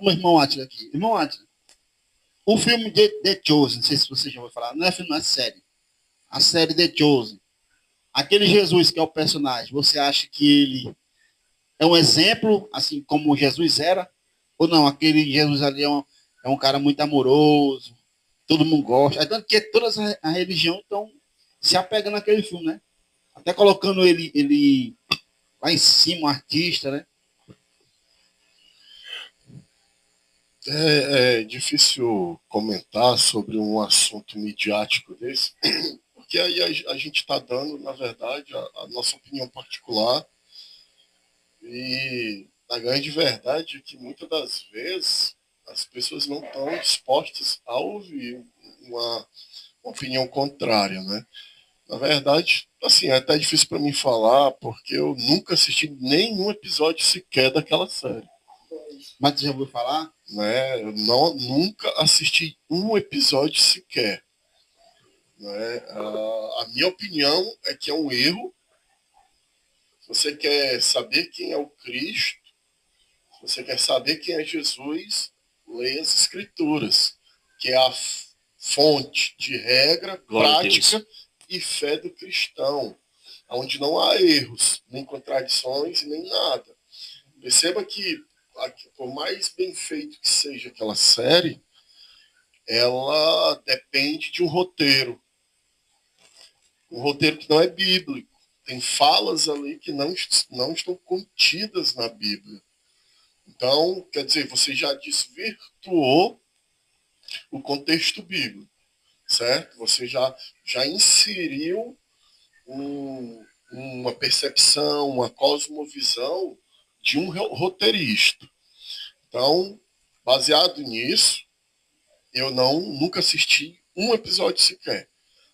O irmão Atila aqui. Irmão Atila, o filme The Chosen, não sei se você já vai falar, não é filme, não é série. A série The Chosen. Aquele Jesus que é o personagem, você acha que ele é um exemplo, assim como Jesus era? Ou não? Aquele Jesus ali é um cara muito amoroso, todo mundo gosta. É tanto que toda a religião estão se apegando naquele filme, né? Até colocando ele lá em cima, um artista, né? É difícil comentar sobre um assunto midiático desse, porque aí a gente está dando, na verdade, a nossa opinião particular e a grande verdade é que muitas das vezes as pessoas não estão dispostas a ouvir uma opinião contrária, né? Na verdade, assim, é até difícil para mim falar porque eu nunca assisti nenhum episódio sequer daquela série. Mas você já ouviu falar? Né? Eu não, nunca assisti um episódio sequer. Né? A minha opinião é que é um erro. Se você quer saber quem é o Cristo, se você quer saber quem é Jesus, leia as Escrituras, que é a fonte de regra, prática e fé do cristão, onde não há erros, nem contradições e nem nada. Perceba que, por mais bem feito que seja aquela série, ela depende de um roteiro que não é bíblico. Tem falas ali que não estão contidas na Bíblia. Então, quer dizer, você já desvirtuou o contexto bíblico, certo? Você já inseriu uma percepção, uma cosmovisão de um roteirista. Então, baseado nisso, eu nunca assisti um episódio sequer.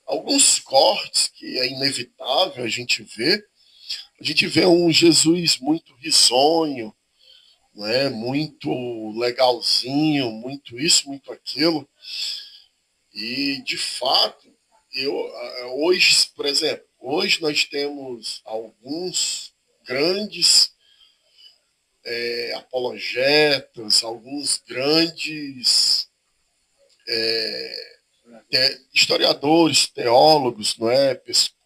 Alguns cortes que é inevitável a gente vê um Jesus muito risonho, né, muito legalzinho, muito isso, muito aquilo. E, de fato, hoje, por exemplo, hoje nós temos alguns grandes apologetas, alguns grandes historiadores, teólogos, não é,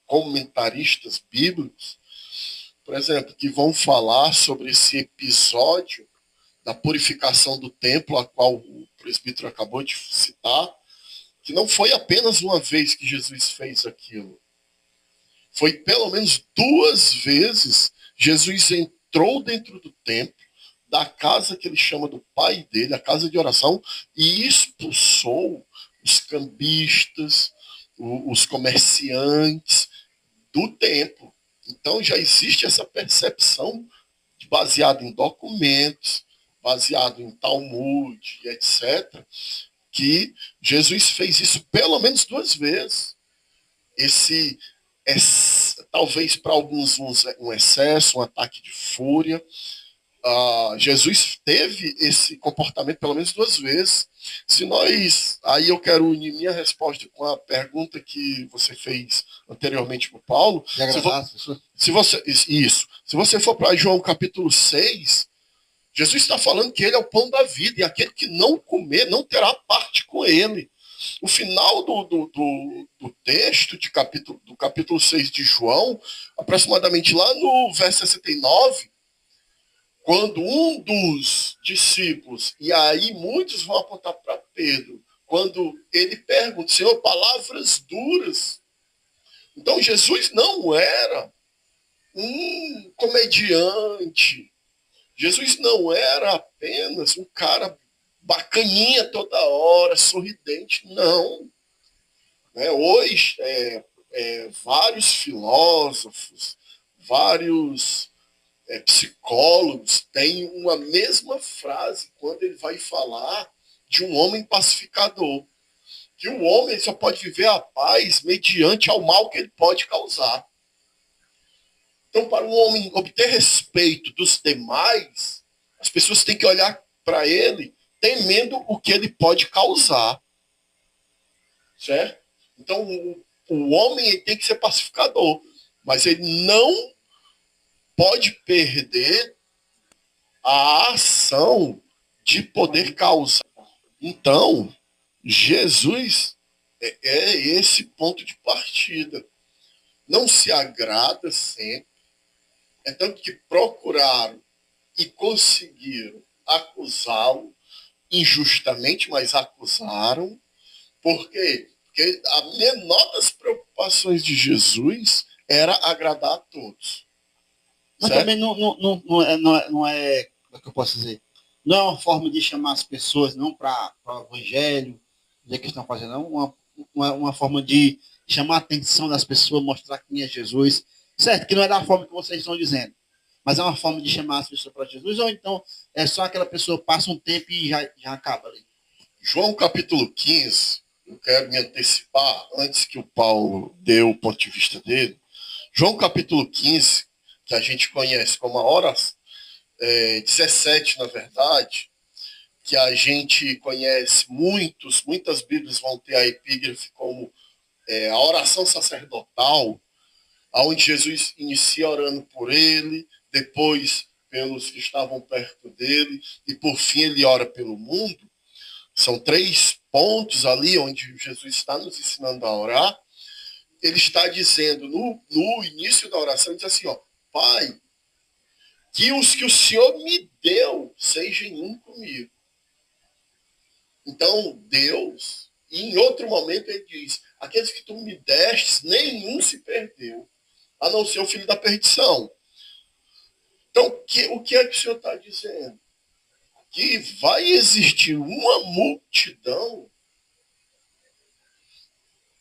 comentaristas bíblicos, por exemplo, que vão falar sobre esse episódio da purificação do templo, a qual o presbítero acabou de citar, que não foi apenas uma vez que Jesus fez aquilo. Foi pelo menos duas vezes Jesus entrou dentro do templo, da casa que ele chama do pai dele, a casa de oração, e expulsou os cambistas, os comerciantes do templo. Então já existe essa percepção baseada em documentos, baseado em Talmud, etc., que Jesus fez isso pelo menos duas vezes. Esse é talvez para alguns um excesso, um ataque de fúria. Jesus teve esse comportamento pelo menos duas vezes. Se nós, aí eu quero unir minha resposta com a pergunta que você fez anteriormente para o Paulo. Se você, isso, se você for para João capítulo 6, Jesus está falando que ele é o pão da vida e aquele que não comer não terá parte com ele. O final do texto do capítulo 6 de João, aproximadamente lá no verso 69, quando um dos discípulos, e aí muitos vão apontar para Pedro, quando ele pergunta, Senhor, palavras duras. Então Jesus não era um comediante. Jesus não era apenas um cara bacaninha toda hora, sorridente. Não. Hoje, vários filósofos, vários psicólogos têm uma mesma frase quando ele vai falar de um homem pacificador. Que o homem só pode viver a paz mediante ao mal que ele pode causar. Então, para um homem obter respeito dos demais, as pessoas têm que olhar para ele temendo o que ele pode causar. Certo? Então, o homem tem que ser pacificador, mas ele não pode perder a ação de poder causar. Então, Jesus é esse ponto de partida. Não se agrada sempre. É tanto que procuraram e conseguiram acusá-lo injustamente, mas acusaram. Por quê? Porque a menor das preocupações de Jesus era agradar a todos. Mas certo? também como é que eu posso dizer? Não é uma forma de chamar as pessoas não para o evangelho, dizer que estão fazendo, não. Uma forma de chamar a atenção das pessoas, mostrar quem é Jesus. Certo, que não é da forma que vocês estão dizendo, mas é uma forma de chamar as pessoas para Jesus, ou então é só aquela pessoa passa um tempo e já acaba ali. João capítulo 15, eu quero me antecipar antes que o Paulo dê o ponto de vista dele. João capítulo 15, que a gente conhece como a hora 17, na verdade, que a gente conhece muitas Bíblias vão ter a epígrafe como a oração sacerdotal, onde Jesus inicia orando por ele, depois pelos que estavam perto dele, e por fim ele ora pelo mundo. São 3 pontos ali onde Jesus está nos ensinando a orar. Ele está dizendo, no início da oração, ele diz assim, ó, Pai, que os que o Senhor me deu sejam um comigo. Então, Deus, e em outro momento ele diz, aqueles que tu me deste, nenhum se perdeu, a não ser o filho da perdição. Então, o que é que o Senhor está dizendo? Que vai existir uma multidão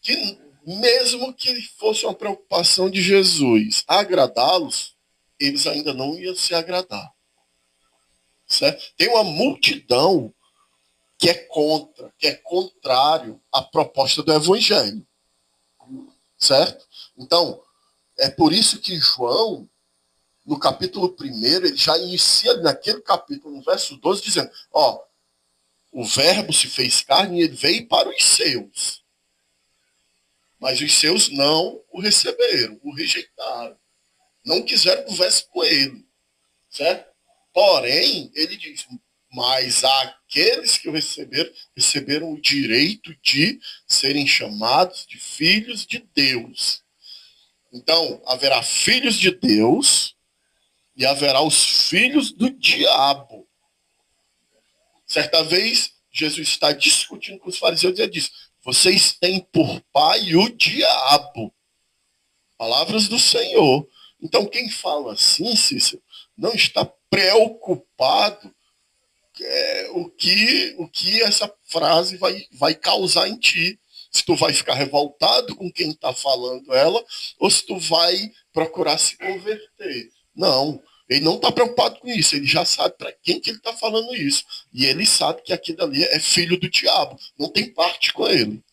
que, mesmo que fosse uma preocupação de Jesus agradá-los, eles ainda não iam se agradar. Certo? Tem uma multidão que é contra, que é contrário à proposta do Evangelho. Certo? Então, é por isso que João, no capítulo 1, ele já inicia naquele capítulo, no verso 12, dizendo, ó, o verbo se fez carne e ele veio para os seus. Mas os seus não o receberam, o rejeitaram. Não quiseram conversa com ele. Certo? Porém, ele diz, mas aqueles que o receberam o direito de serem chamados de filhos de Deus. Então, haverá filhos de Deus e haverá os filhos do diabo. Certa vez, Jesus está discutindo com os fariseus e ele diz, vocês têm por pai o diabo. Palavras do Senhor. Então, quem fala assim, Cícero, não está preocupado o que essa frase vai causar em ti. Se tu vai ficar revoltado com quem está falando ela, ou se tu vai procurar se converter. Não, ele não está preocupado com isso, ele já sabe para quem que ele está falando isso. E ele sabe que aquilo ali é filho do diabo, não tem parte com ele.